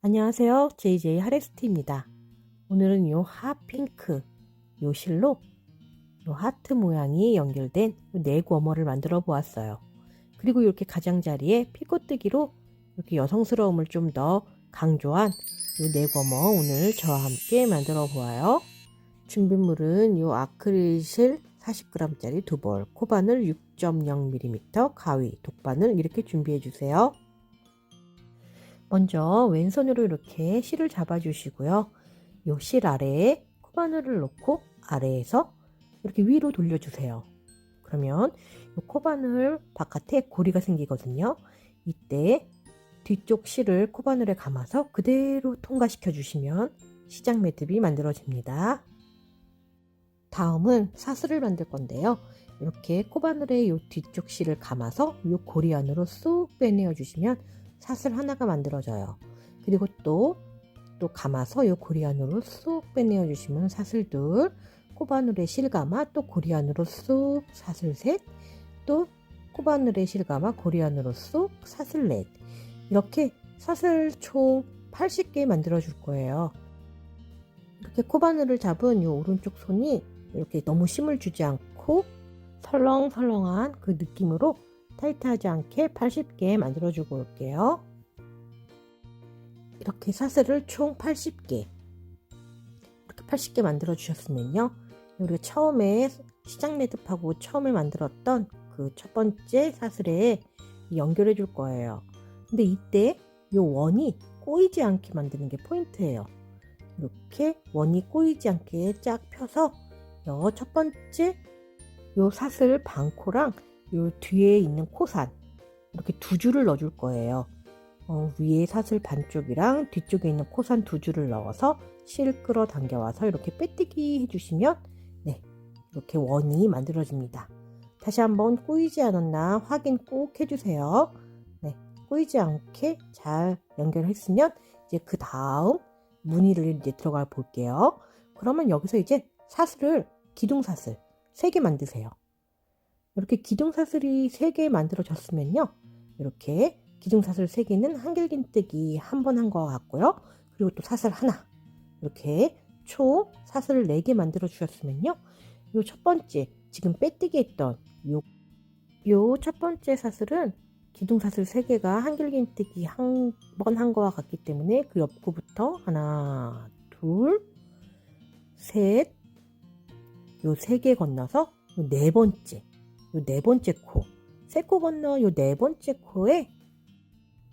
안녕하세요. JJ 하레스트입니다. 오늘은 요 핫핑크 요 실로 요 하트 모양이 연결된 네고머를 만들어 보았어요. 그리고 이렇게 가장자리에 피코뜨기로 이렇게 여성스러움을 좀 더 강조한 요 네고머 오늘 저와 함께 만들어 보아요. 준비물은 요 아크릴실 40g짜리 2볼, 코바늘 6.0mm, 가위, 독바늘 이렇게 준비해 주세요. 먼저 왼손으로 이렇게 실을 잡아 주시고요. 요 실 아래에 코바늘을 놓고 아래에서 이렇게 위로 돌려주세요. 그러면 요 코바늘 바깥에 고리가 생기거든요. 이때 뒤쪽 실을 코바늘에 감아서 그대로 통과시켜 주시면 시작 매듭이 만들어집니다. 다음은 사슬을 만들 건데요. 이렇게 코바늘에 요 뒤쪽 실을 감아서 요 고리 안으로 쏙 빼내어 주시면 사슬 하나가 만들어져요. 그리고 또 감아서 요 고리 안으로 쏙 빼내어 주시면 사슬 둘, 코바늘에 실 감아 또 고리 안으로 쏙 사슬 셋, 또 코바늘에 실 감아 고리 안으로 쏙 사슬 넷. 이렇게 사슬 총 80개 만들어 줄 거예요. 이렇게 코바늘을 잡은 요 오른쪽 손이 이렇게 너무 힘을 주지 않고 설렁설렁한 그 느낌으로 타이트하지 않게 80개 만들어 주고 올게요. 이렇게 사슬을 총 80개 이렇게 80개 만들어 주셨으면요, 우리가 처음에 시작 매듭하고 처음에 만들었던 그 첫 번째 사슬에 연결해 줄 거예요. 근데 이때 요 원이 꼬이지 않게 만드는 게 포인트예요. 이렇게 원이 꼬이지 않게 쫙 펴서 요 첫 번째 요 사슬 반코랑 요 뒤에 있는 코산 이렇게 두 줄을 넣어 줄 거예요. 위에 사슬 반쪽이랑 뒤쪽에 있는 코산 두 줄을 넣어서 실 끌어 당겨와서 이렇게 빼뜨기 해주시면 이렇게 원이 만들어집니다. 다시 한번 꼬이지 않았나 확인 꼭 해주세요. 꼬이지 않게 잘 연결했으면 이제 그 다음 무늬를 이제 들어가 볼게요. 그러면 여기서 이제 사슬을 기둥사슬 3개 만드세요. 이렇게 기둥사슬이 3개 만들어졌으면요, 이렇게 기둥사슬 3개는 한길긴뜨기 한 번 한 것 같고요. 그리고 또 사슬 하나, 이렇게 총 사슬을 4개 만들어 주셨으면요, 요 첫 번째 지금 빼뜨기 했던 요 첫 번째 사슬은 기둥사슬 3개가 한길긴뜨기 한 번 한 거와 같기 때문에 그 옆구부터 하나, 둘, 셋, 요 3개 건너서 요 네 번째 코, 세 코 건너 요 네 번째 코에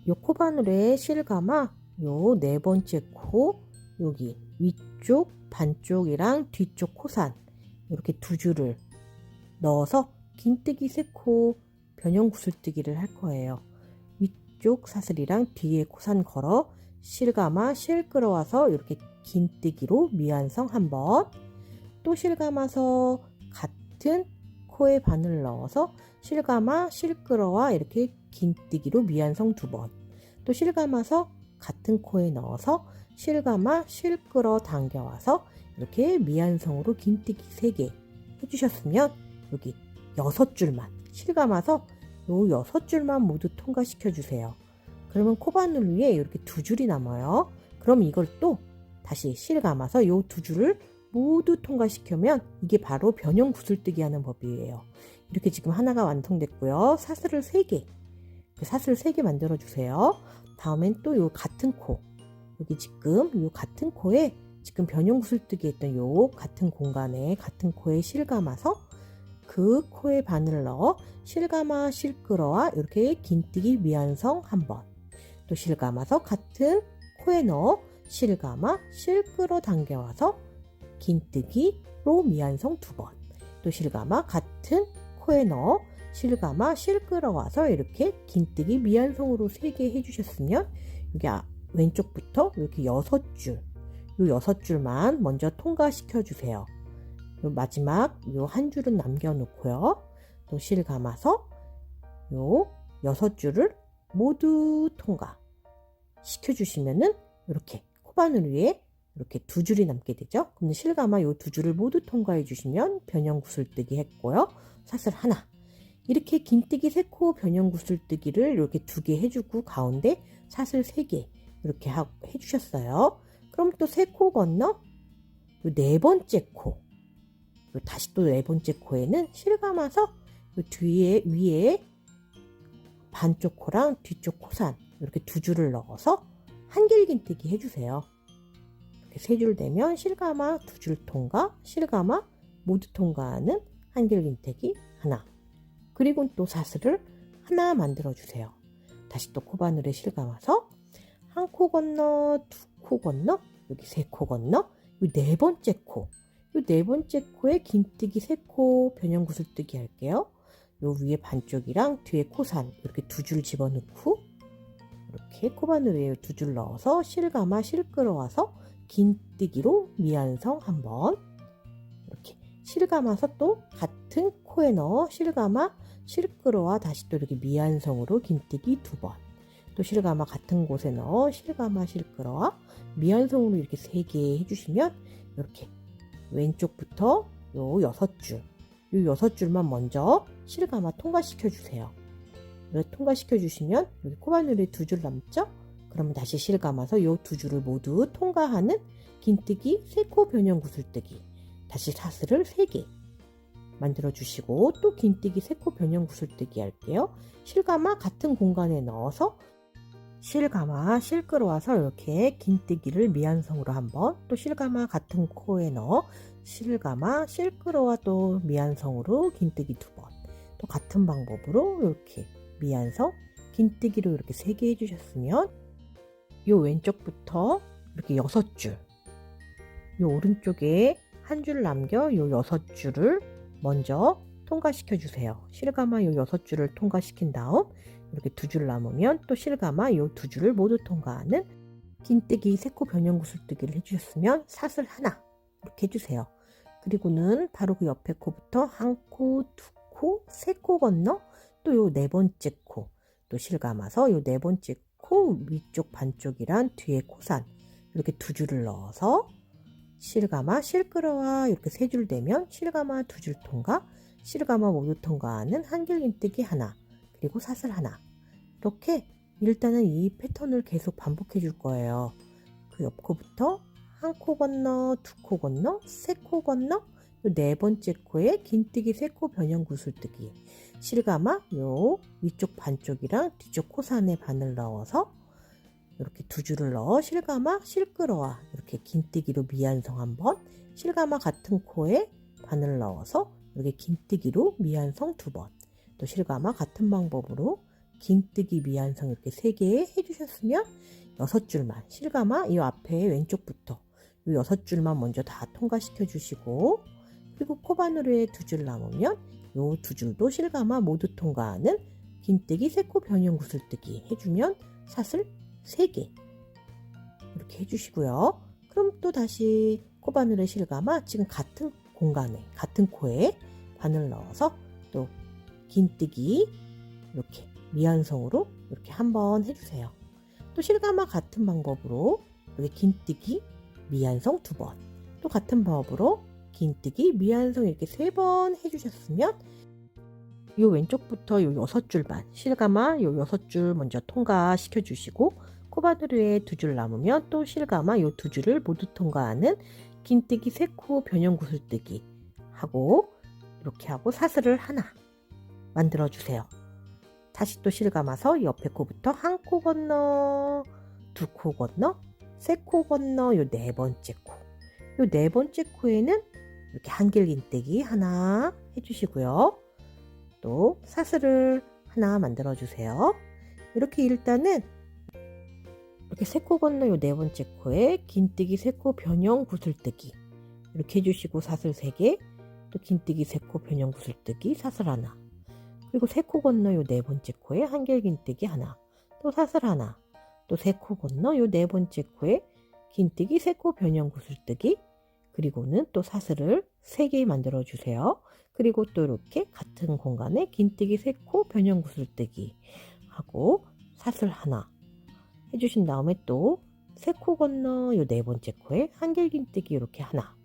요 코바늘에 실 감아 요 네 번째 코 여기 위쪽 반쪽이랑 뒤쪽 코산 이렇게 두 줄을 넣어서 긴뜨기 3코 변형 구슬뜨기를 할 거예요. 위쪽 사슬이랑 뒤에 코산 걸어 실 감아 실 끌어와서 이렇게 긴뜨기로 미완성 한번, 또 실 감아서 같은 코에 바늘 넣어서 실 감아 실 끌어와 이렇게 긴뜨기로 미완성 2번, 또 실 감아서 같은 코에 넣어서 실 감아 실 끌어 당겨와서 이렇게 미완성으로 긴뜨기 3개 해주셨으면 여기 6줄만 실 감아서 요 6줄만 모두 통과시켜 주세요. 그러면 코바늘 위에 이렇게 2줄이 남아요. 그럼 이걸 또 다시 실 감아서 요 2줄을 모두 통과시키면 이게 바로 변형 구슬뜨기 하는 법이에요. 이렇게 지금 하나가 완성됐고요. 사슬을 3개, 사슬 3개 만들어 주세요. 다음엔 또 요 같은 코, 여기 지금 요 같은 코에 지금 변형 구슬뜨기 했던 요 같은 공간에 같은 코에 실 감아서 그 코에 바늘을 넣어 실 감아 실 끌어와 이렇게 긴뜨기 미완성 한번, 또 실 감아서 같은 코에 넣어 실 감아 실 끌어 당겨와서 긴뜨기로 미완성 2번, 또 실 감아 같은 코에 넣어 실 감아 실 끌어와서 이렇게 긴뜨기 미완성으로 3개 해주셨으면 여기 왼쪽부터 이렇게 6줄, 요 6줄만 먼저 통과시켜 주세요. 요 마지막 요 한 줄은 남겨놓고요, 또 실 감아서 요 6줄을 모두 통과 시켜주시면은 이렇게 코바늘 위에 이렇게 2줄이 남게 되죠. 그럼 실 감아 요 2줄을 모두 통과해 주시면 변형 구슬뜨기 했고요. 사슬 하나, 이렇게 긴뜨기 3코 변형 구슬뜨기를 이렇게 2개 해주고 가운데 사슬 3개 이렇게 해주셨어요. 그럼 또 세 코 건너 요 네 번째 코, 요 다시 또 네 번째 코에는 실감아서 요 뒤에 위에 반쪽 코랑 뒤쪽 코산 이렇게 두 줄을 넣어서 한길긴뜨기 해주세요. 이렇게 세 줄 되면 실감아 두 줄 통과, 실감아 모두 통과하는 한길긴뜨기 하나. 그리고 또 사슬을 하나 만들어 주세요. 다시 또 코바늘에 실감아서 한 코 건너, 두 코 건너, 여기 세 코 건너, 이 네 번째 코, 이 네 번째 코에 긴뜨기 세 코 변형 구슬뜨기 할게요. 요 위에 반쪽이랑 뒤에 코산 이렇게 두 줄 집어넣고 이렇게 코바늘에 두 줄 넣어서 실감아 실끌어와서 긴뜨기로 미완성 한번, 이렇게 실감아서 또 같은 코에 넣어 실감아 실끌어와 다시 또 이렇게 미완성으로 긴뜨기 두 번, 또 실감아 같은 곳에 넣어 실감아 실끌어와 미완성으로 이렇게 3개 해주시면 이렇게 왼쪽부터 요 6줄, 요 6줄만 먼저 실감아 통과시켜 주세요. 통과시켜 주시면 여기 코바늘에 두 줄 남죠? 그러면 다시 실감아서 요 두 줄을 모두 통과하는 긴뜨기 3코 변형 구슬뜨기, 다시 사슬을 3개 만들어 주시고 또 긴뜨기 3코 변형 구슬뜨기 할게요. 실감아 같은 공간에 넣어서 실감아 실끌어와서 이렇게 긴뜨기를 미완성으로 한번, 또 실감아 같은 코에 넣어 실감아 실끌어와 또 미완성으로 긴뜨기 두 번, 또 같은 방법으로 이렇게 미완성 긴뜨기로 이렇게 3개 해주셨으면 요 왼쪽부터 이렇게 6줄, 요 오른쪽에 한 줄 남겨 요 6줄을 먼저 통과시켜 주세요. 실감아 요 6줄을 통과시킨 다음 이렇게 두 줄 남으면 또 실감아 요 두 줄을 모두 통과하는 긴뜨기 3코 변형 구슬뜨기를 해주셨으면 사슬 하나 이렇게 해주세요. 그리고는 바로 그 옆에 코부터 한 코, 두 코, 세 코 건너 또 요 네 번째 코, 또 실감아서 요 네 번째 코 위쪽 반쪽이란 뒤에 코산 이렇게 두 줄을 넣어서 실감아 실끌어와 이렇게 3줄 되면 실감아 두 줄 통과, 실감아 모두 통과하는 한길긴뜨기 하나, 그리고 사슬 하나. 이렇게 일단은 이 패턴을 계속 반복해 줄 거예요. 그 옆코부터 한 코 건너, 두 코 건너, 세 코 건너, 네 번째 코에 긴뜨기 3코 변형 구슬뜨기, 실감아 요 위쪽 반쪽이랑 뒤쪽 코산에 바늘 넣어서 이렇게 두 줄을 넣어 실감아 실끌어와 이렇게 긴뜨기로 미완성 한번, 실감아 같은 코에 바늘 넣어서 이렇게 긴뜨기로 미완성 두 번, 또 실감아 같은 방법으로 긴뜨기 미완성 이렇게 3개 해주셨으면 6줄만 실감아 이 앞에 왼쪽부터 이 6줄만 먼저 다 통과시켜 주시고, 그리고 코바늘에 두 줄 남으면 요 두 줄도 실감아 모두 통과하는 긴뜨기 3코 변형 구슬뜨기 해주면 사슬 3개 이렇게 해주시고요. 그럼 또 다시 코바늘에 실감아 지금 같은 공간에 같은 코에 바늘 넣어서 또 긴뜨기 이렇게 미완성으로 이렇게 한번 해주세요. 또 실감아 같은 방법으로 이렇게 긴뜨기 미완성 두 번, 또 같은 방법으로 긴뜨기 미완성 이렇게 3번 해주셨으면 요 왼쪽부터 요 6줄만 실감아 요 6줄 먼저 통과시켜 주시고, 코바늘에 두 줄 남으면 또 실감아 요 두 줄을 모두 통과하는 긴뜨기 3코 변형 구슬뜨기 하고 이렇게 하고 사슬을 하나 만들어 주세요. 다시 또 실감아서 옆에 코부터 한 코 건너, 두 코 건너, 세 코 건너 요 네 번째 코, 요 네 번째 코에는 이렇게 한길긴뜨기 하나 해주시고요. 또 사슬을 하나 만들어 주세요. 이렇게 일단은 이렇게 3코 건너 요 네 번째 코에 긴뜨기 3코 변형 구슬뜨기 이렇게 해주시고 사슬 3개, 또 긴뜨기 3코 변형 구슬뜨기 사슬 하나, 그리고 3코 건너 요 네 번째 코에 한길긴뜨기 하나, 또 사슬 하나, 또 3코 건너 요 네 번째 코에 긴뜨기 3코 변형 구슬뜨기, 그리고는 또 사슬을 3개 만들어 주세요. 그리고 또 이렇게 같은 공간에 긴뜨기 3코 변형 구슬뜨기 하고 사슬 하나 해주신 다음에 또 3코 건너 요 네 번째 코에 한길긴뜨기 이렇게 하나,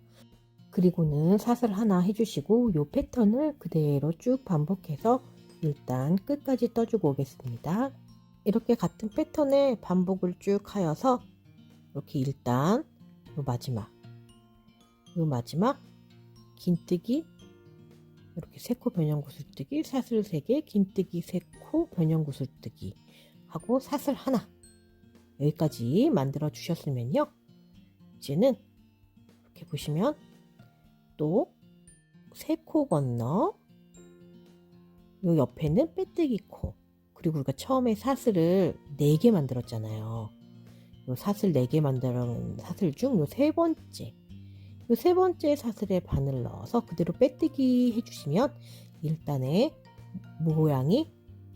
그리고는 사슬 하나 해주시고 요 패턴을 그대로 쭉 반복해서 일단 끝까지 떠주고 오겠습니다. 이렇게 같은 패턴의 반복을 쭉 하여서 이렇게 일단 요 마지막 긴뜨기 이렇게 3코 변형 구슬뜨기, 사슬 3개, 긴뜨기 3코 변형 구슬뜨기 하고 사슬 하나 여기까지 만들어 주셨으면요. 이제는 이렇게 보시면 또 3코 건너 요 옆에는 빼뜨기 코, 그리고 우리가 처음에 사슬을 4개 만들었잖아요. 요 사슬 4개 만들은 사슬 중 요 세 번째 사슬에 바늘 넣어서 그대로 빼뜨기 해주시면 1단의 모양이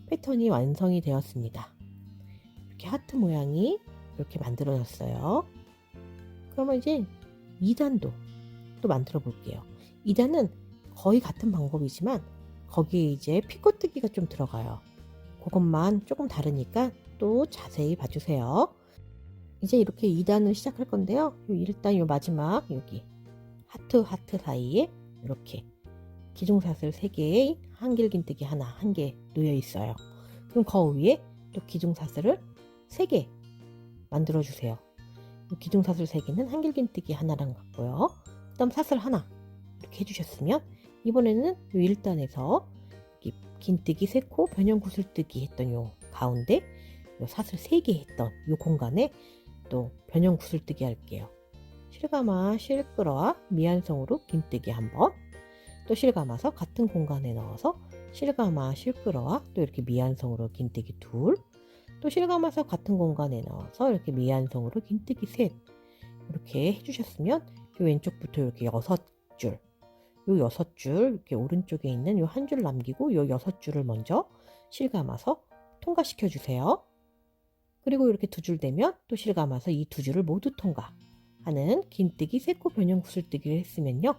패턴이 완성이 되었습니다. 이렇게 하트 모양이 이렇게 만들어졌어요. 그러면 이제 2단도 또 만들어 볼게요. 2단은 거의 같은 방법이지만 거기에 이제 피코뜨기가 좀 들어가요. 그것만 조금 다르니까 또 자세히 봐주세요. 이제 이렇게 2단을 시작할 건데요. 일단 요 마지막 여기 하트 사이에 이렇게 기둥사슬 3개에 한길긴뜨기 하나 한 개 놓여 있어요. 그럼 그 위에 또 기둥사슬을 3개 만들어 주세요. 기둥사슬 3개는 한길긴뜨기 하나랑 같고요. 그 다음 사슬 하나 이렇게 해주셨으면 이번에는 요 1단에서 긴뜨기 3코 변형 구슬뜨기 했던 요 가운데 요 사슬 3개 했던 요 공간에 또 변형 구슬뜨기 할게요. 실감아 실끌어와 미완성으로 긴뜨기 한번, 또 실감아서 같은 공간에 넣어서 실감아 실끌어와 또 이렇게 미완성으로 긴뜨기 둘, 또 실감아서 같은 공간에 넣어서 이렇게 미완성으로 긴뜨기 셋 이렇게 해주셨으면 요 왼쪽부터 이렇게 6줄, 요 6줄 이렇게 오른쪽에 있는 요 한 줄 남기고 요 6줄을 먼저 실감아서 통과시켜 주세요. 그리고 이렇게 2줄 되면 또 실감아서 이 2줄을 모두 통과하는 긴뜨기 3코 변형 구슬뜨기를 했으면요.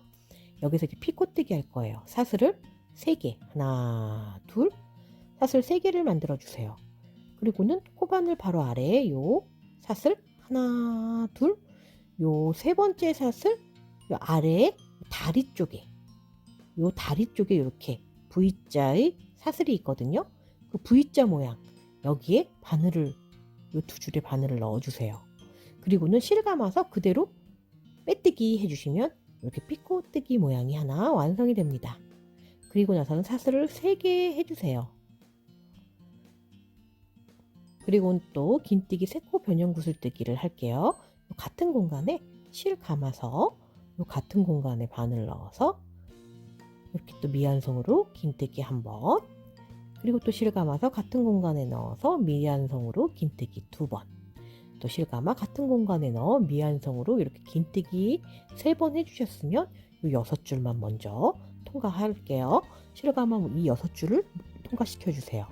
여기서 이렇게 피코뜨기 할 거예요. 사슬을 3개, 하나, 둘, 사슬 3개를 만들어 주세요. 그리고는 코바늘 바로 아래에 요 사슬 하나, 둘, 요 3번째 사슬 요 아래에 다리 쪽에 이렇게 V자의 사슬이 있거든요. 그 V자 모양 여기에 바늘을 요 2줄의 바늘을 넣어주세요. 그리고는 실감아서 그대로 빼뜨기 해주시면 이렇게 피코뜨기 모양이 하나 완성이 됩니다. 그리고 나서는 사슬을 3개 해주세요. 그리고 또 긴뜨기 3코 변형 구슬뜨기를 할게요. 같은 공간에 실 감아서 요 같은 공간에 바늘 넣어서 이렇게 또 미완성으로 긴뜨기 한번, 그리고 또 실감아서 같은 공간에 넣어서 미완성으로 긴뜨기 2번, 또 실감아 같은 공간에 넣어 미완성으로 이렇게 긴뜨기 3번 해주셨으면 이 6줄만 먼저 통과할게요. 실감아 이 6줄을 통과시켜 주세요.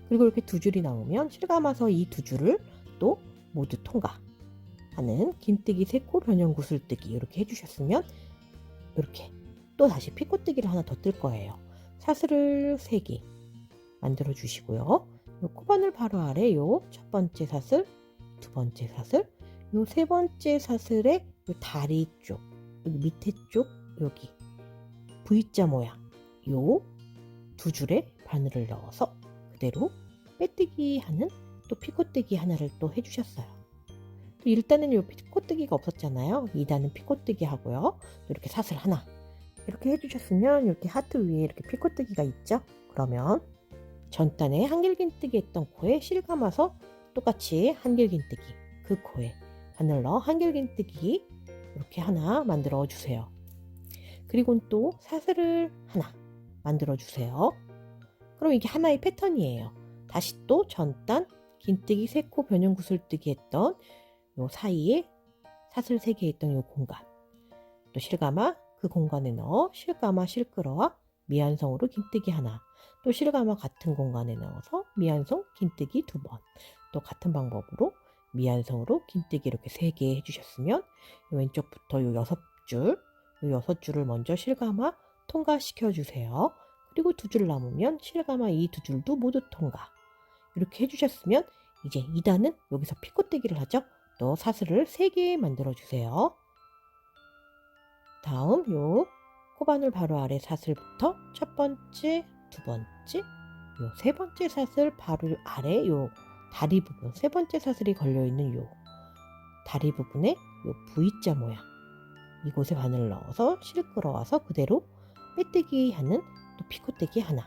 그리고 이렇게 2줄이 나오면 실감아서 이 2줄을 또 모두 통과하는 긴뜨기 3코 변형 구슬뜨기 이렇게 해주셨으면 이렇게 또 다시 피코뜨기를 하나 더 뜰 거예요. 사슬을 3개 만들어 주시고요. 요 코바늘 바로 아래 요 첫 번째 사슬, 두 번째 사슬, 요 세 번째 사슬의 요 다리 쪽, 여기 밑에 쪽 여기 V자 모양 요 2줄에 바늘을 넣어서 그대로 빼뜨기 하는 또 피코뜨기 하나를 또 해주셨어요. 또 1단은 요 피코뜨기가 없었잖아요. 2단은 피코뜨기 하고요. 또 이렇게 사슬 하나 이렇게 해주셨으면 이렇게 하트 위에 이렇게 피코뜨기가 있죠. 그러면 전단에 한길긴뜨기 했던 코에 실 감아서 똑같이 한길긴뜨기 그 코에 바늘 넣어 한길긴뜨기 이렇게 하나 만들어 주세요. 그리고 또 사슬을 하나 만들어 주세요. 그럼 이게 하나의 패턴이에요. 다시 또 전단 긴뜨기 3코 변형 구슬뜨기 했던 요 사이에 사슬 3개 했던 요 공간, 또 실감아 그 공간에 넣어 실감아 실끌어와 미완성으로 긴뜨기 하나, 또 실감아 같은 공간에 넣어서 미완성 긴뜨기 2번, 또 같은 방법으로 미완성으로 긴뜨기 이렇게 3개 해주셨으면 왼쪽부터 요 6줄, 요 6줄을 먼저 실감아 통과시켜 주세요. 그리고 2줄 남으면 실감아 이 2줄도 모두 통과 이렇게 해주셨으면 이제 2단은 여기서 피코뜨기를 하죠. 또 사슬을 3개 만들어 주세요. 다음 요 코바늘 바로 아래 사슬부터 첫 번째, 두 번째, 요 세 번째 사슬 바로 아래 요 다리 부분, 세 번째 사슬이 걸려있는 요 다리 부분에 요 V자 모양 이곳에 바늘을 넣어서 실 끌어와서 그대로 빼뜨기 하는 또 피코떼기 하나,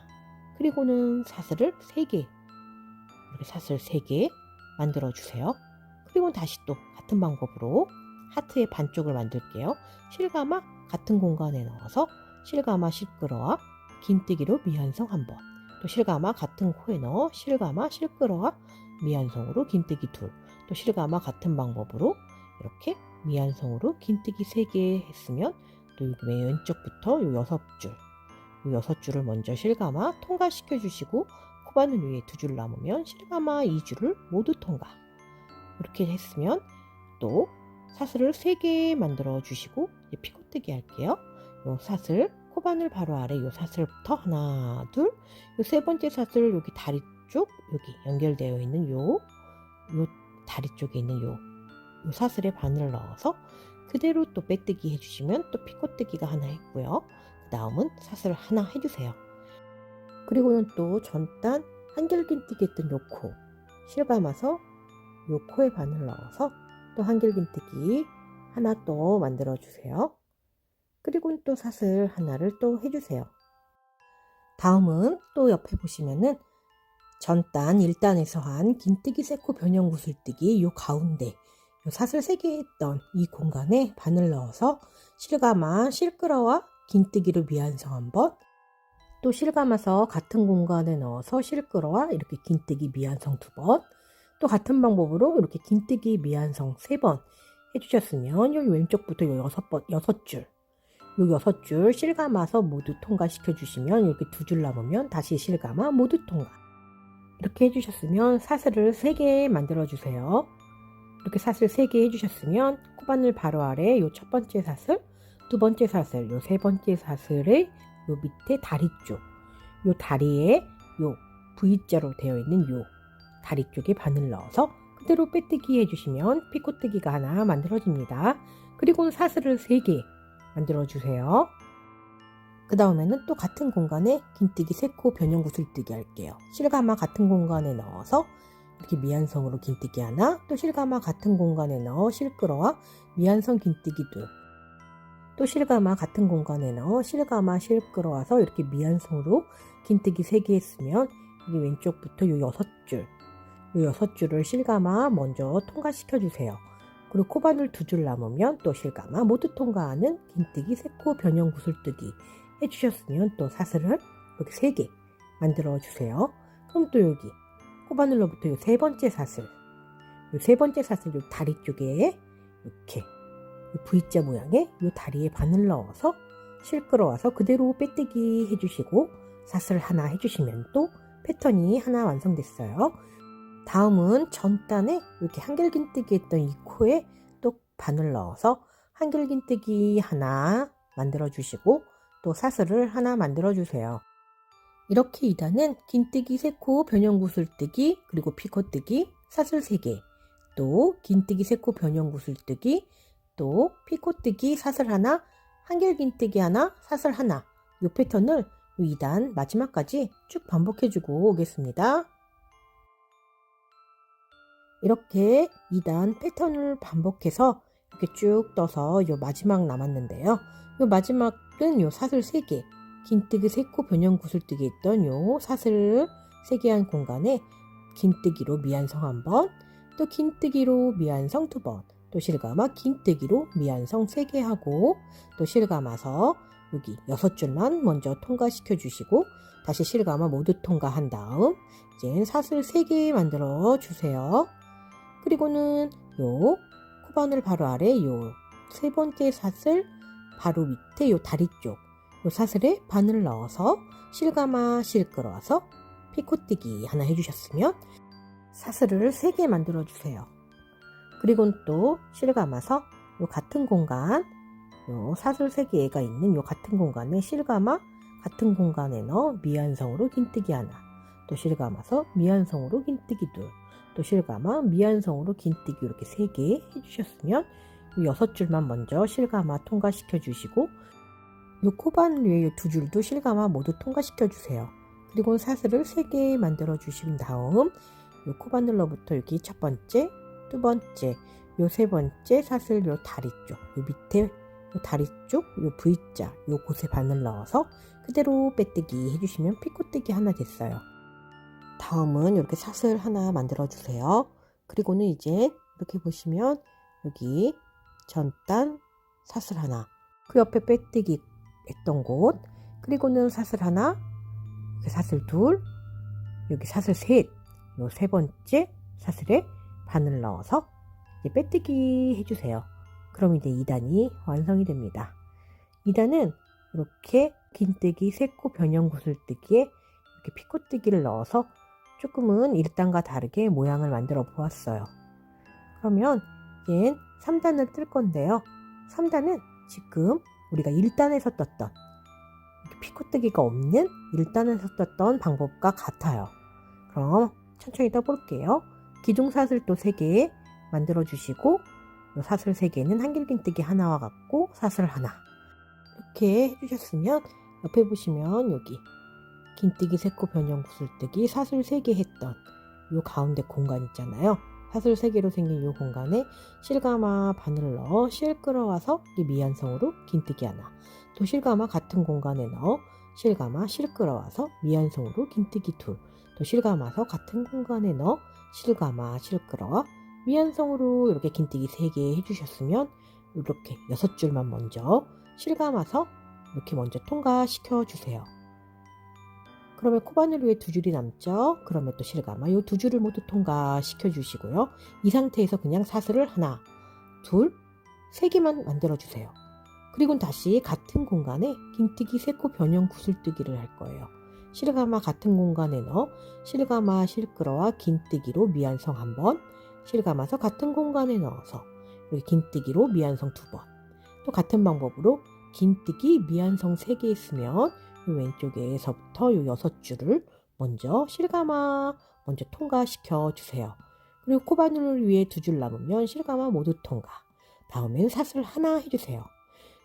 그리고는 사슬을 3개, 이렇게 사슬 3개 만들어 주세요. 그리고 다시 또 같은 방법으로 하트의 반쪽을 만들게요. 실감아 같은 공간에 넣어서 실감아 실 끌어와 긴뜨기로 미완성 한번, 또 실감아 같은 코에 넣어 실감아 실 끌어와 미완성으로 긴뜨기 둘, 또 실감아 같은 방법으로 이렇게 미완성으로 긴뜨기 3개 했으면 또 여기 왼쪽부터 요 6줄, 요 6줄을 먼저 실감아 통과시켜 주시고 코바늘 위에 2줄 남으면 실감아 2줄을 모두 통과. 이렇게 했으면 또 사슬을 3개 만들어 주시고 이제 피코뜨기 할게요. 요 사슬 코바늘 바로 아래 요 사슬부터 하나 둘, 요 세 번째 사슬 여기 다리 쪽 여기 연결되어 있는 요 다리 쪽에 있는 요 사슬에 바늘을 넣어서 그대로 또 빼뜨기 해주시면 또 피코뜨기가 하나 했고요. 그 다음은 사슬 하나 해주세요. 그리고는 또 전단 한길긴뜨기 했던 요 코 실감아서 요 코에 바늘 넣어서 또 한길긴뜨기 하나 또 만들어 주세요. 그리고는 또 사슬 하나를 또 해주세요. 다음은 또 옆에 보시면은 전단 1단에서 한 긴뜨기 3코 변형 구슬뜨기 요 가운데 요 사슬 3개 했던 이 공간에 바늘 넣어서 실감아 실 끌어와 긴뜨기로 미완성 한번, 또 실감아서 같은 공간에 넣어서 실 끌어와 이렇게 긴뜨기 미완성 2번, 또 같은 방법으로 이렇게 긴뜨기 미완성 3번 해주셨으면 요 왼쪽부터 요 6줄, 요 6줄 실감아서 모두 통과시켜 주시면 이렇게 2줄 남으면 다시 실감아 모두 통과. 이렇게 해주셨으면 사슬을 3개 만들어 주세요. 이렇게 사슬 3개 해주셨으면 코바늘 바로 아래 요 첫 번째 사슬, 두 번째 사슬, 요 세 번째 사슬의 요 밑에 다리 쪽, 요 다리에 요 V자로 되어 있는 요 다리 쪽에 바늘 넣어서 그대로 빼뜨기 해주시면 피코뜨기가 하나 만들어집니다. 그리고 사슬을 3개 만들어 주세요. 그 다음에는 또 같은 공간에 긴뜨기 3코 변형 구슬뜨기 할게요. 실감아 같은 공간에 넣어서 이렇게 미완성으로 긴뜨기 하나, 또 실감아 같은 공간에 넣어 실 끌어와 미완성 긴뜨기 둘, 또 실감아 같은 공간에 넣어 실감아 실 끌어와서 이렇게 미완성으로 긴뜨기 3개 했으면 여기 왼쪽부터 요 6줄, 요 6줄을 실감아 먼저 통과시켜 주세요. 그리고 코바늘 2줄 남으면 또 실감아 모두 통과하는 긴뜨기 3코 변형 구슬뜨기 해주셨으면 또 사슬을 이렇게 3개 만들어 주세요. 그럼 또 여기 코바늘로부터 요 세 번째 사슬, 요 세 번째 사슬 요 다리 쪽에 이렇게 요 V자 모양의 요 다리에 바늘 넣어서 실 끌어와서 그대로 빼뜨기 해주시고 사슬 하나 해주시면 또 패턴이 하나 완성됐어요. 다음은 전단에 이렇게 한길긴뜨기 했던 이 코에 또 바늘 넣어서 한길긴뜨기 하나 만들어 주시고 또 사슬을 하나 만들어 주세요. 이렇게 2단은 긴뜨기 3코 변형 구슬뜨기, 그리고 피코뜨기, 사슬 3개, 또 긴뜨기 3코 변형 구슬뜨기, 또 피코뜨기 사슬 하나, 한길긴뜨기 하나, 사슬 하나, 이 패턴을 2단 마지막까지 쭉 반복해주고 오겠습니다. 이렇게 2단 패턴을 반복해서 이렇게 쭉 떠서 요 마지막 남았는데요. 요 마지막은 요 사슬 3개, 긴뜨기 3코 변형 구슬뜨기 했던 요 사슬 3개 한 공간에 긴뜨기로 미완성 한번, 또 긴뜨기로 미완성 2번, 또 실감아 긴뜨기로 미완성 3개 하고, 또 실감아서 여기 6줄만 먼저 통과시켜 주시고 다시 실감아 모두 통과한 다음 이제 사슬 3개 만들어 주세요. 그리고는 요 코바늘 바로 아래 요 세 번째 사슬 바로 밑에 요 다리 쪽 요 사슬에 바늘 넣어서 실감아 실 끌어와서 피코뜨기 하나 해주셨으면 사슬을 3개 만들어 주세요. 그리고 또 실감아서 요 같은 공간 요 사슬 3개가 있는 요 같은 공간에 실감아 같은 공간에 넣어 미완성으로 긴뜨기 하나, 또 실감아서 미완성으로 긴뜨기 둘, 또 실감아 미완성으로 긴뜨기 이렇게 3개 해주셨으면 요 6줄만 먼저 실감아 통과시켜 주시고 요 코바늘 위에 요 2줄도 실감아 모두 통과시켜 주세요. 그리고 사슬을 3개 만들어 주신 다음 요 코바늘로부터 여기 첫 번째, 두 번째, 요 세 번째 사슬 요 다리 쪽, 요 밑에 요 다리 쪽, 요 V자, 요 곳에 바늘 넣어서 그대로 빼뜨기 해주시면 피코뜨기 하나 됐어요. 다음은 이렇게 사슬 하나 만들어 주세요. 그리고는 이제 이렇게 보시면 여기 전단 사슬 하나, 그 옆에 빼뜨기 했던 곳, 그리고는 사슬 하나, 여기 사슬 둘, 여기 사슬 셋, 요 세 번째 사슬에 바늘 넣어서 이제 빼뜨기 해주세요. 그럼 이제 2단이 완성이 됩니다. 2단은 이렇게 긴뜨기, 세코 변형 구슬뜨기에 이렇게 피코뜨기를 넣어서 조금은 1단과 다르게 모양을 만들어 보았어요. 그러면 이제 3단을 뜰 건데요. 3단은 지금 우리가 1단에서 떴던 피코뜨기가 없는 1단에서 떴던 방법과 같아요. 그럼 천천히 떠볼게요. 기둥사슬 또 3개 만들어 주시고 사슬 3개는 한길긴뜨기 하나와 같고 사슬 하나 이렇게 해주셨으면 옆에 보시면 여기 긴뜨기, 세코, 변형, 구슬뜨기, 사슬 3개 했던 요 가운데 공간 있잖아요. 사슬 3개로 생긴 요 공간에 실가마 바늘을 넣어 실 끌어와서 이 미완성으로 긴뜨기 하나, 또 실가마 같은 공간에 넣어 실가마 실 끌어와서 미완성으로 긴뜨기 둘, 또 실감아서 같은 공간에 넣어 실감아 실 끌어와 미완성으로 이렇게 긴뜨기 3개 해주셨으면 이렇게 6줄만 먼저 실감아서 이렇게 먼저 통과시켜 주세요. 그러면 코바늘 위에 2줄이 남죠. 그러면 또 실감아 요 2줄을 모두 통과시켜 주시고요. 이 상태에서 그냥 사슬을 하나, 둘, 3개만 만들어 주세요. 그리고 다시 같은 공간에 긴뜨기, 세코, 변형, 구슬뜨기를 할 거예요. 실가마 같은 공간에 넣어 실가마 실 끌어와 긴뜨기로 미완성 1번, 실감아서 같은 공간에 넣어서 이렇게 긴뜨기로 미완성 2번, 또 같은 방법으로 긴뜨기 미완성 3개 있으면 이 왼쪽에서부터 이 6줄을 먼저 실가마 먼저 통과시켜 주세요. 그리고 코바늘 위에 2줄 남으면 실가마 모두 통과. 다음엔 사슬 하나 해주세요.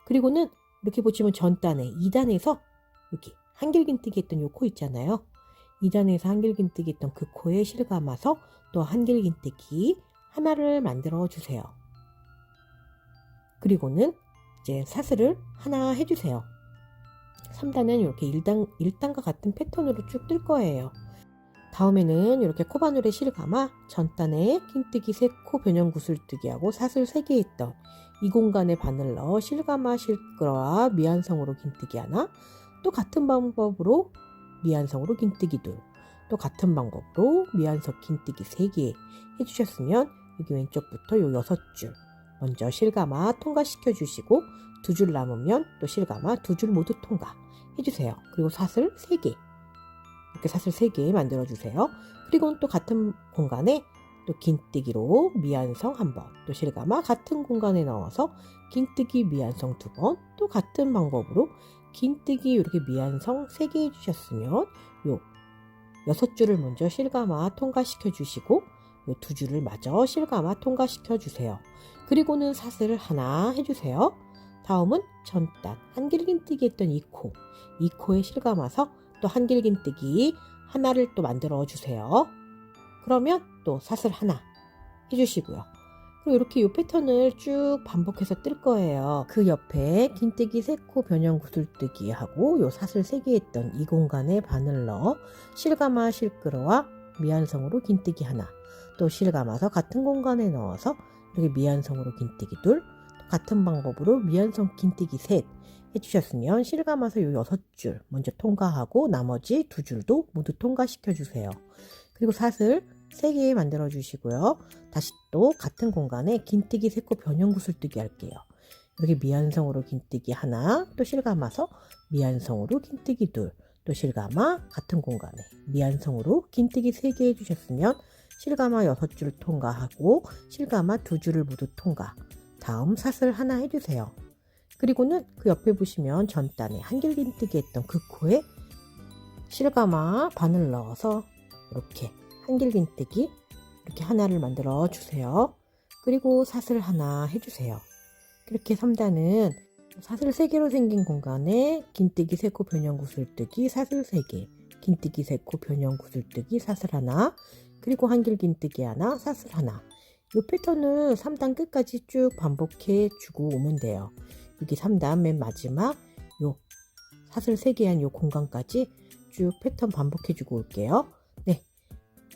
그리고는 이렇게 보시면 전단에 2단에서 여기 한길긴뜨기 했던 요 코 있잖아요. 2단에서 한길긴뜨기 했던 그 코에 실감아서 또 한길긴뜨기 하나를 만들어 주세요. 그리고는 이제 사슬을 하나 해주세요. 3단은 이렇게 1단과 같은 패턴으로 쭉 뜰 거예요. 다음에는 이렇게 코바늘에 실감아 전단에 긴뜨기, 세코, 변형 구슬뜨기하고 사슬 3개 했던 이 공간에 바늘 넣어 실감아 실 끌어와 미완성으로 긴뜨기 하나, 또 같은 방법으로 미완성으로 긴뜨기 둘, 또 같은 방법으로 미완성 긴뜨기 3개 해주셨으면 여기 왼쪽부터 요 6줄 먼저 실감아 통과시켜 주시고 2줄 남으면 또 실감아 2줄 모두 통과 해주세요. 그리고 사슬 3개 이렇게 사슬 3개 만들어 주세요. 그리고 또 같은 공간에 또 긴뜨기로 미완성 1번, 또 실감아 같은 공간에 넣어서 긴뜨기 미완성 2번, 또 같은 방법으로 긴뜨기 이렇게 미완성 3개 해주셨으면 요 6줄을 먼저 실감아 통과시켜 주시고 요 2줄을 마저 실감아 통과시켜 주세요. 그리고는 사슬을 하나 해주세요. 다음은 전단 한길긴뜨기 했던 이 코에 실감아서 또 한길긴뜨기 하나를 또 만들어 주세요. 그러면 또 사슬 하나 해주시고요. 그리고 이렇게 이 패턴을 쭉 반복해서 뜰 거예요. 그 옆에 긴뜨기, 세코, 변형, 구슬뜨기 하고 요 사슬 3개 했던 이 공간에 바늘 넣어 실감아 실 끌어와 미완성으로 긴뜨기 하나, 또 실감아서 같은 공간에 넣어서 이렇게 미완성으로 긴뜨기 둘, 같은 방법으로 미완성 긴뜨기 셋 해주셨으면 실감아서 요 6줄 먼저 통과하고 나머지 2줄도 모두 통과시켜 주세요. 그리고 사슬 3개 만들어 주시고요. 다시 또 같은 공간에 긴뜨기, 세코, 변형, 구슬뜨기 할게요. 이렇게 미완성으로 긴뜨기 하나, 또 실감아서 미완성으로 긴뜨기 둘, 또 실감아 같은 공간에 미완성으로 긴뜨기 3개 해주셨으면 실감아 6줄 통과하고 실감아 2줄을 모두 통과. 다음 사슬 하나 해주세요. 그리고는 그 옆에 보시면 전단에 한길긴뜨기 했던 그 코에 실감아 바늘 넣어서 이렇게 한길긴뜨기 이렇게 하나를 만들어 주세요. 그리고 사슬 하나 해주세요. 그렇게 3단은 사슬 3개로 생긴 공간에 긴뜨기, 세코, 변형, 구슬뜨기 사슬 3개, 긴뜨기, 세코, 변형, 구슬뜨기 사슬 하나, 그리고 한길긴뜨기 하나, 사슬 하나. 이 패턴을 3단 끝까지 쭉 반복해 주고 오면 돼요. 여기 3단 맨 마지막 요 사슬 3개 한 요 공간까지 쭉 패턴 반복해 주고 올게요. 네,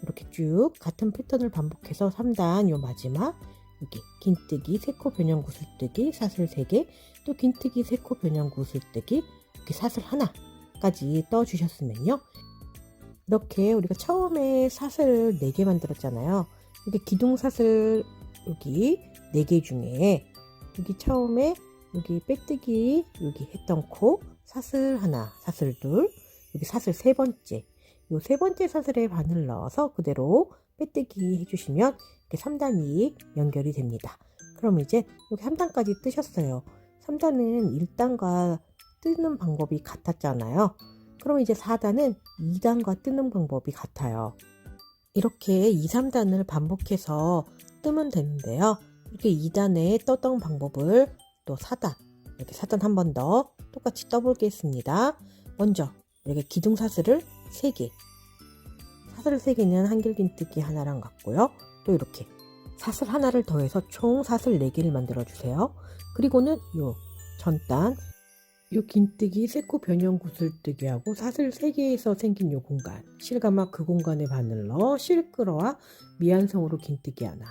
이렇게 쭉 같은 패턴을 반복해서 3단 요 마지막 여기 긴뜨기 3코 변형 구슬뜨기 사슬 3개, 또 긴뜨기 3코 변형 구슬뜨기 이렇게 사슬 하나까지 떠 주셨으면요, 이렇게 우리가 처음에 사슬 4개 만들었잖아요. 이게 기둥사슬 여기 4개 중에 여기 처음에 여기 빼뜨기 여기 했던 코 사슬 하나, 사슬 둘, 여기 사슬 세 번째, 요 세 번째 사슬에 바늘 넣어서 그대로 빼뜨기 해주시면 이렇게 3단이 연결이 됩니다. 그럼 이제 여기 3단까지 뜨셨어요. 3단은 1단과 뜨는 방법이 같았잖아요. 그럼 이제 4단은 2단과 뜨는 방법이 같아요. 이렇게 2, 3단을 반복해서 뜨면 되는데요. 이렇게 2단에 떴던 방법을 또 4단, 이렇게 4단 한 번 더 똑같이 떠보겠습니다. 먼저 이렇게 기둥사슬을 3개, 사슬 3개는 한길긴뜨기 하나랑 같고요. 또 이렇게 사슬 하나를 더해서 총 사슬 4개를 만들어 주세요. 그리고는 요 전단 요 긴뜨기 3코 변형 구슬뜨기하고 사슬 3개에서 생긴 요 공간, 실가마 그 공간에 바늘 넣어 실끌어와 미완성으로 긴뜨기 하나,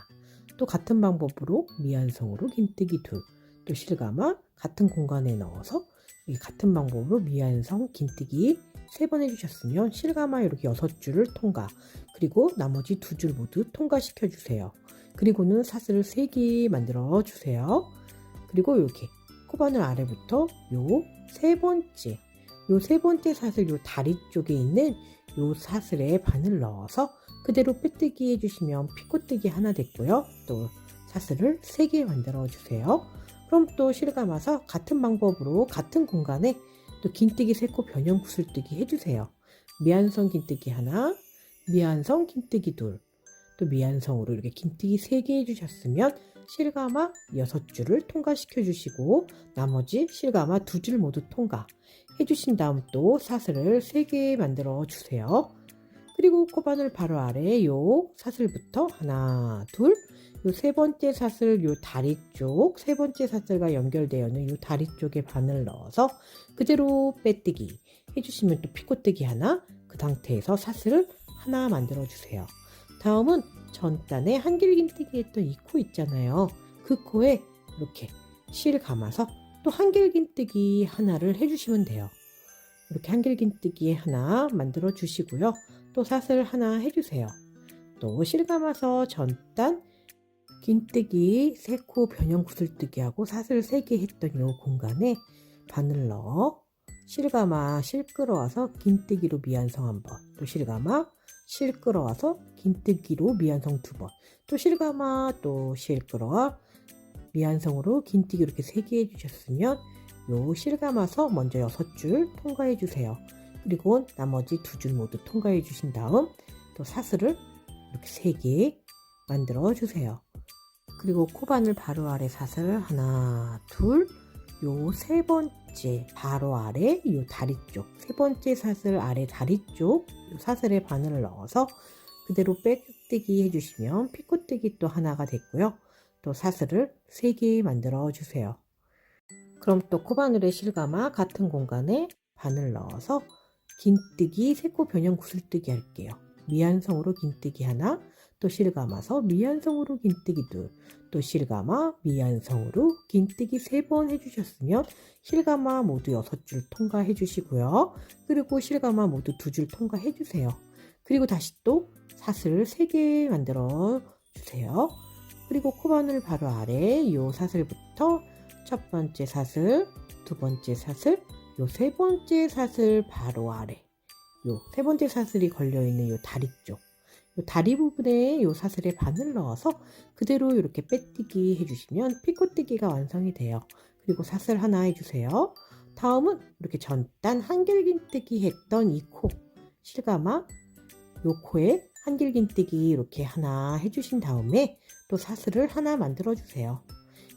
또 같은 방법으로 미완성으로 긴뜨기 둘, 또 실가마 같은 공간에 넣어서 같은 방법으로 미완성 긴뜨기 3번 해주셨으면 실가마 이렇게 6줄을 통과, 그리고 나머지 2줄 모두 통과시켜 주세요. 그리고는 사슬을 3개 만들어 주세요. 그리고 이렇게 코바늘 아래부터 요 세 번째 사슬 요 다리 쪽에 있는 요 사슬에 바늘 넣어서 그대로 빼뜨기 해주시면 피코뜨기 하나 됐고요. 또 사슬을 3개 만들어 주세요. 그럼 또 실감아서 같은 방법으로 같은 공간에 또 긴뜨기 3코 변형 구슬뜨기 해주세요. 미완성 긴뜨기 하나, 미완성 긴뜨기 둘, 또 미완성으로 이렇게 긴뜨기 3개 해주셨으면 실가마 6줄을 통과시켜 주시고 나머지 실가마 2줄 모두 통과 해주신 다음 또 사슬을 3개 만들어 주세요. 그리고 코바늘 바로 아래 요 사슬부터 하나, 둘, 요 세 번째 사슬 요 다리 쪽, 세 번째 사슬과 연결되어 있는 요 다리 쪽에 바늘 넣어서 그대로 빼뜨기 해주시면 또 피코뜨기 하나, 그 상태에서 사슬을 하나 만들어 주세요. 다음은 전단에 한길긴뜨기 했던 이 코 있잖아요. 그 코에 이렇게 실 감아서 또 한길긴뜨기 하나를 해주시면 돼요. 이렇게 한길긴뜨기 하나 만들어 주시고요. 또 사슬 하나 해주세요. 또 실 감아서 전단 긴뜨기 3코 변형 구슬뜨기하고 사슬 3개 했던 이 공간에 바늘 넣어 실감아 실 끌어와서 긴뜨기로 미완성 한번, 또 실감아 실 끌어와서 긴뜨기로 미완성 2번, 또 실감아 또 실 끌어와 미완성으로 긴뜨기 이렇게 3개 해주셨으면 요 실감아서 먼저 6줄 통과해 주세요. 그리고 나머지 2줄 모두 통과해 주신 다음 또 사슬을 이렇게 3개 만들어 주세요. 그리고 코바늘 바로 아래 사슬 하나, 둘, 요 세 번째 바로 아래 요 다리 쪽, 세 번째 사슬 아래 다리 쪽 요 사슬에 바늘을 넣어서 그대로 빼뜨기 해주시면 피코뜨기 또 하나가 됐고요. 또 사슬을 3개 만들어 주세요. 그럼 또 코바늘에 실감아 같은 공간에 바늘 넣어서 긴뜨기 3코 변형 구슬뜨기 할게요. 미완성으로 긴뜨기 하나, 또 실감아서 미완성으로 긴뜨기 둘, 또 실감아 미완성으로 긴뜨기 3번 해주셨으면 실감아 모두 6줄 통과해 주시고요. 그리고 실감아 모두 2줄 통과해 주세요. 그리고 다시 또 사슬 3개 만들어 주세요. 그리고 코바늘 바로 아래 요 사슬부터 첫 번째 사슬, 두 번째 사슬, 요 세 번째 사슬 바로 아래 요 세 번째 사슬이 걸려있는 요 다리 쪽, 요 다리 부분에 요 사슬에 바늘 넣어서 그대로 이렇게 빼뜨기 해주시면 피코뜨기가 완성이 돼요. 그리고 사슬 하나 해주세요. 다음은 이렇게 전단 한길긴뜨기 했던 이 코, 실감아 요 코에 한길긴뜨기 이렇게 하나 해주신 다음에 또 사슬을 하나 만들어 주세요.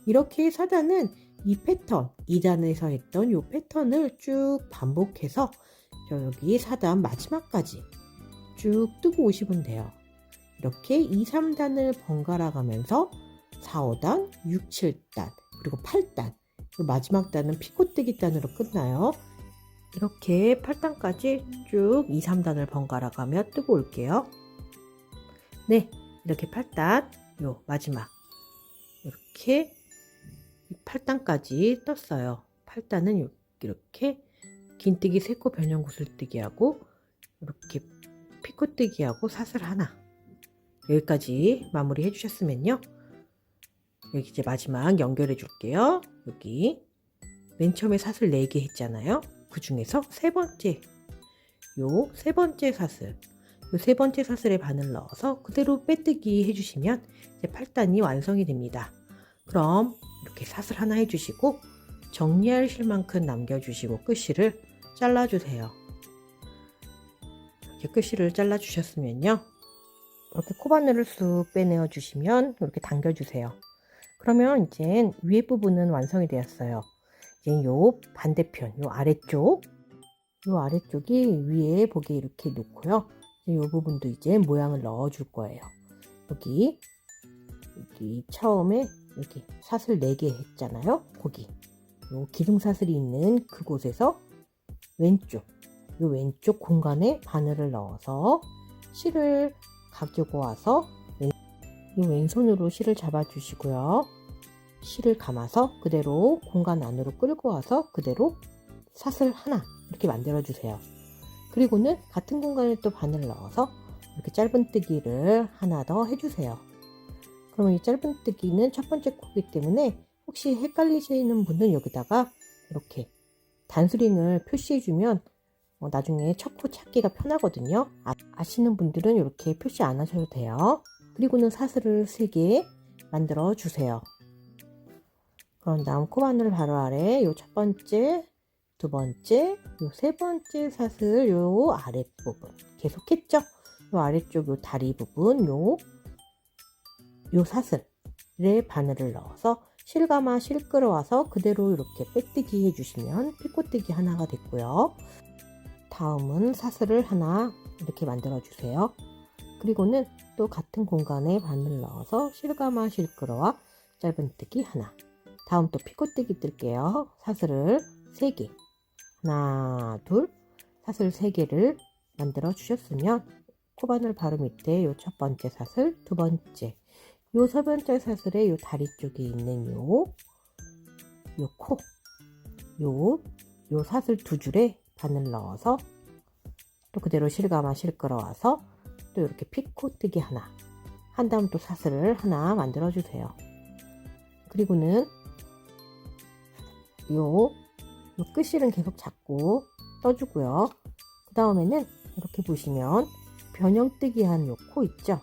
이렇게 4단은 이 패턴, 2단에서 했던 요 패턴을 쭉 반복해서 여기 4단 마지막까지 쭉 뜨고 오시면 돼요. 이렇게 2, 3단을 번갈아 가면서 4, 5단, 6, 7단, 그리고 8단, 그리고 마지막 단은 피코뜨기 단으로 끝나요. 이렇게 8단까지 쭉 2, 3단을 번갈아 가며 뜨고 올게요. 네, 이렇게 8단, 요 마지막 이렇게 8단까지 떴어요. 8단은 이렇게 긴뜨기 3코 변형 구슬뜨기하고 이렇게 피코뜨기하고 사슬 하나, 여기까지 마무리 해주셨으면요, 여기 이제 마지막 연결해 줄게요. 여기 맨 처음에 사슬 4개 했잖아요. 그 중에서 세 번째 사슬, 요 세 번째 사슬에 바늘 넣어서 그대로 빼뜨기 해주시면 이제 8단이 완성이 됩니다. 그럼 이렇게 사슬 하나 해주시고 정리하실 만큼 남겨주시고 끝실을 잘라주세요. 이렇게 끝실을 잘라주셨으면요, 이렇게 코바늘을 쑥 빼내어 주시면 이렇게 당겨주세요. 그러면 이제 위에 부분은 완성이 되었어요. 이제 요 반대편, 요 아래쪽이 위에 보게 이렇게 놓고요. 이 부분도 이제 모양을 넣어 줄 거예요. 여기 처음에 여기 사슬 4개 했잖아요. 거기 요 기둥 사슬이 있는 그곳에서 왼쪽 공간에 바늘을 넣어서 실을 가지고 와서 이 왼손으로 실을 잡아 주시고요. 실을 감아서 그대로 공간 안으로 끌고 와서 그대로 사슬 하나 이렇게 만들어 주세요. 그리고는 같은 공간에 또 바늘을 넣어서 이렇게 짧은뜨기를 하나 더 해주세요. 그러면 이 짧은뜨기는 첫 번째 코이기 때문에 혹시 헷갈리시는 분은 여기다가 이렇게 단수링을 표시해주면 나중에 첫 코 찾기가 편하거든요. 아시는 분들은 이렇게 표시 안 하셔도 돼요. 그리고는 사슬을 3개 만들어 주세요. 그런 다음 코바늘 바로 아래 요 첫 번째, 두 번째, 요 세 번째 사슬 요 아랫부분 계속했죠? 요 아래쪽 요 다리 부분 요 사슬에 바늘을 넣어서 실감아 실 끌어와서 그대로 이렇게 빼뜨기 해주시면 피코뜨기 하나가 됐고요. 다음은 사슬을 하나 이렇게 만들어 주세요. 그리고는 또 같은 공간에 바늘 넣어서 실감아 실 끌어와 짧은뜨기 하나. 다음 또 피코뜨기 뜰게요. 사슬을 3개, 하나, 둘, 사슬 3개를 만들어 주셨으면 코바늘 바로 밑에 요 첫 번째 사슬, 두 번째, 요 세 번째 사슬의 요 다리 쪽에 있는 요 사슬 2줄에 바늘 넣어서 또 그대로 실감아 실 끌어와서 또 이렇게 피코뜨기 하나 한 다음 또 사슬을 하나 만들어 주세요. 그리고는 요 끝실은 계속 잡고 떠주고요. 그 다음에는 이렇게 보시면 변형뜨기 한 요 코 있죠?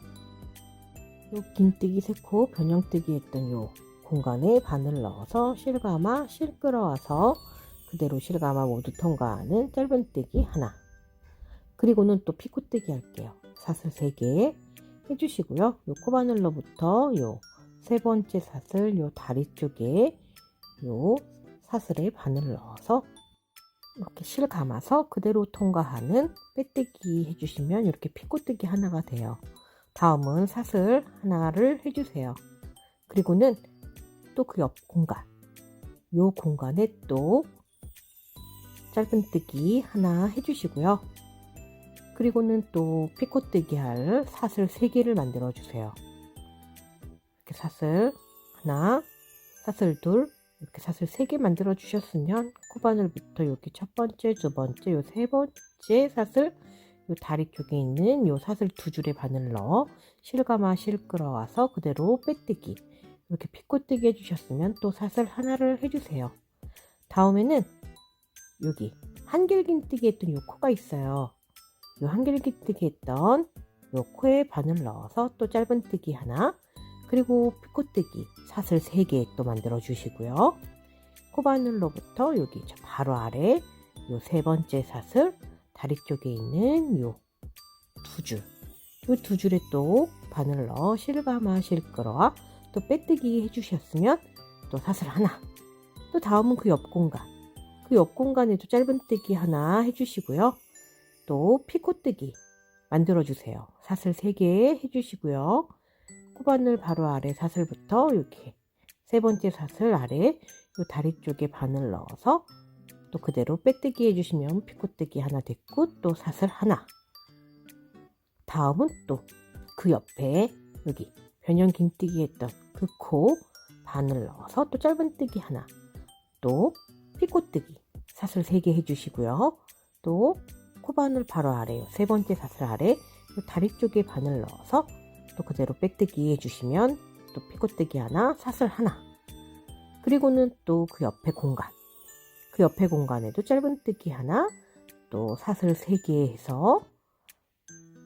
요 긴뜨기 3코 변형뜨기 했던 요 공간에 바늘 넣어서 실감아 실 끌어와서 그대로 실감아 모두 통과하는 짧은뜨기 하나. 그리고는 또 피코뜨기 할게요. 사슬 3개 해주시고요. 요 코바늘로부터 요 세 번째 사슬 요 다리 쪽에 요 사슬에 바늘을 넣어서 이렇게 실 감아서 그대로 통과하는 빼뜨기 해주시면 이렇게 피코뜨기 하나가 돼요. 다음은 사슬 하나를 해주세요. 그리고는 또 그 옆 공간, 요 공간에 또 짧은뜨기 하나 해주시고요. 그리고는 또 피코뜨기 할 사슬 3개를 만들어 주세요. 이렇게 사슬 하나, 사슬 둘, 이렇게 사슬 3개 만들어 주셨으면 코바늘부터 여기 첫 번째, 두 번째, 요 세 번째 사슬 요 다리 쪽에 있는 요 사슬 2줄에 바늘을 넣어 실감아 실 끌어와서 그대로 빼뜨기 이렇게 피코뜨기 해주셨으면 또 사슬 하나를 해주세요. 다음에는 여기 한길긴뜨기 했던 요 코가 있어요. 요 한길긴뜨기 했던 요 코에 바늘 넣어서 또 짧은뜨기 하나, 그리고 피코뜨기 사슬 3개 또 만들어 주시고요. 코바늘로부터 여기 바로 아래 요 세 번째 사슬 다리 쪽에 있는 요 2줄, 요 2줄에 또 바늘 넣어 실감아 실 끌어와 또 빼뜨기 해주셨으면 또 사슬 하나. 또 다음은 그 옆 공간에도 짧은뜨기 하나 해주시고요. 또 피코뜨기 만들어 주세요. 사슬 3개 해주시고요. 코바늘 바로 아래 사슬부터 이렇게 세 번째 사슬 아래 이 다리 쪽에 바늘 넣어서 또 그대로 빼뜨기 해주시면 피코뜨기 하나 됐고 또 사슬 하나. 다음은 또 그 옆에 여기 변형 긴뜨기 했던 그 코 바늘 넣어서 또 짧은뜨기 하나, 또 피코뜨기 사슬 3개 해주시고요. 또 코바늘 바로 아래 세 번째 사슬 아래 다리 쪽에 바늘 넣어서 또 그대로 빼뜨기 해주시면 또 피코뜨기 하나, 사슬 하나. 그리고는 또 그 옆에 공간, 그 옆에 공간에도 짧은뜨기 하나, 또 사슬 3개 해서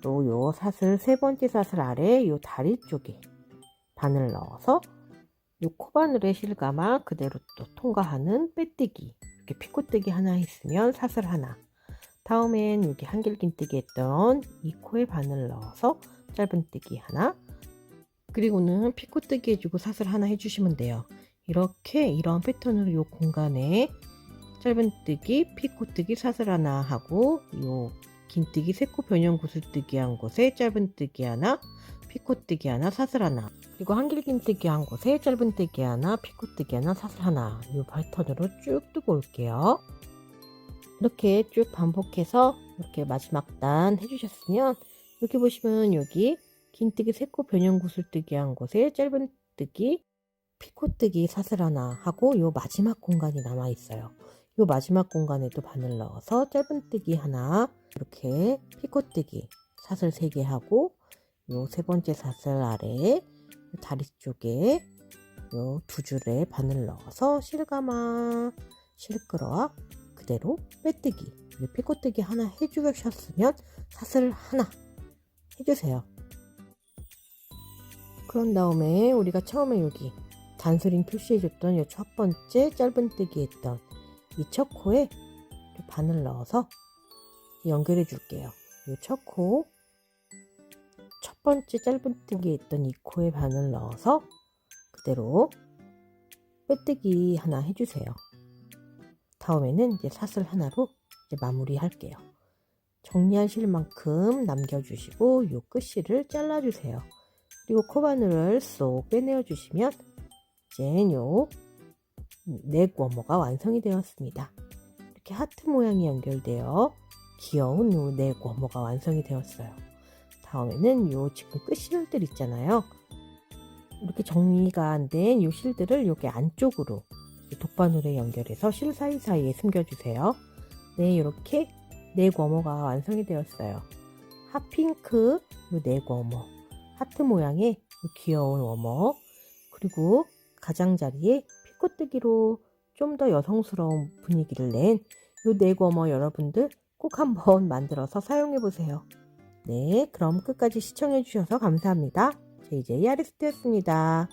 또 요 사슬 세 번째 사슬 아래 요 다리 쪽에 바늘 넣어서 요 코바늘의 실감아 그대로 또 통과하는 빼뜨기, 이렇게 피코뜨기 하나 했으면 사슬 하나. 다음엔 여기 한길긴뜨기 했던 이 코에 바늘 넣어서 짧은뜨기 하나, 그리고는 피코뜨기 해주고 사슬 하나 해주시면 돼요. 이렇게 이런 패턴으로 요 공간에 짧은뜨기, 피코뜨기, 사슬 하나 하고 요 긴뜨기, 세코 변형 구슬뜨기 한 곳에 짧은뜨기 하나, 피코뜨기 하나, 사슬 하나, 그리고 한길긴뜨기 한 곳에 짧은뜨기 하나, 피코뜨기 하나, 사슬 하나. 이 패턴으로 쭉 뜨고 올게요. 이렇게 쭉 반복해서 이렇게 마지막 단 해주셨으면 이렇게 보시면 여기 긴뜨기, 세코 변형 구슬뜨기 한 곳에 짧은뜨기, 피코뜨기, 사슬 하나 하고 요 마지막 공간이 남아 있어요. 요 마지막 공간에도 바늘 넣어서 짧은뜨기 하나, 이렇게 피코뜨기 사슬 3개 하고 요 세 번째 사슬 아래 다리 쪽에 요 2줄에 바늘 넣어서 실감아 실끌어와 그대로 빼뜨기, 피코뜨기 하나 해주셨으면 사슬 하나 해주세요. 그런 다음에 우리가 처음에 여기 단스링 표시해줬던 요 첫 번째 짧은뜨기 했던 이 첫 코에 바늘 넣어서 연결해 줄게요. 이 첫 코, 첫 번째 짧은뜨기 했던 이 코에 바늘 넣어서 그대로 빼뜨기 하나 해주세요. 다음에는 이제 사슬 하나로 이제 마무리 할게요. 정리하실 만큼 남겨주시고 이 끝실을 잘라주세요. 그리고 코바늘을 쏙 빼내어 주시면 이제 요 넥 워머가 완성이 되었습니다. 이렇게 하트 모양이 연결되어 귀여운 요 넥 워머가 완성이 되었어요. 다음에는 요 지금 끝실들 있잖아요. 이렇게 정리가 안 된 요 실들을 여기 안쪽으로 돗바늘에 연결해서 실 사이사이에 숨겨주세요. 네, 이렇게 넥 워머가 완성이 되었어요. 핫핑크 요 넥 워머, 하트 모양의 요 귀여운 워머, 그리고 가장자리에 피코뜨기로 좀 더 여성스러운 분위기를 낸 요 넥 워머 여러분들 꼭 한번 만들어서 사용해 보세요. 네, 그럼 끝까지 시청해 주셔서 감사합니다. JJ 아리스트였습니다.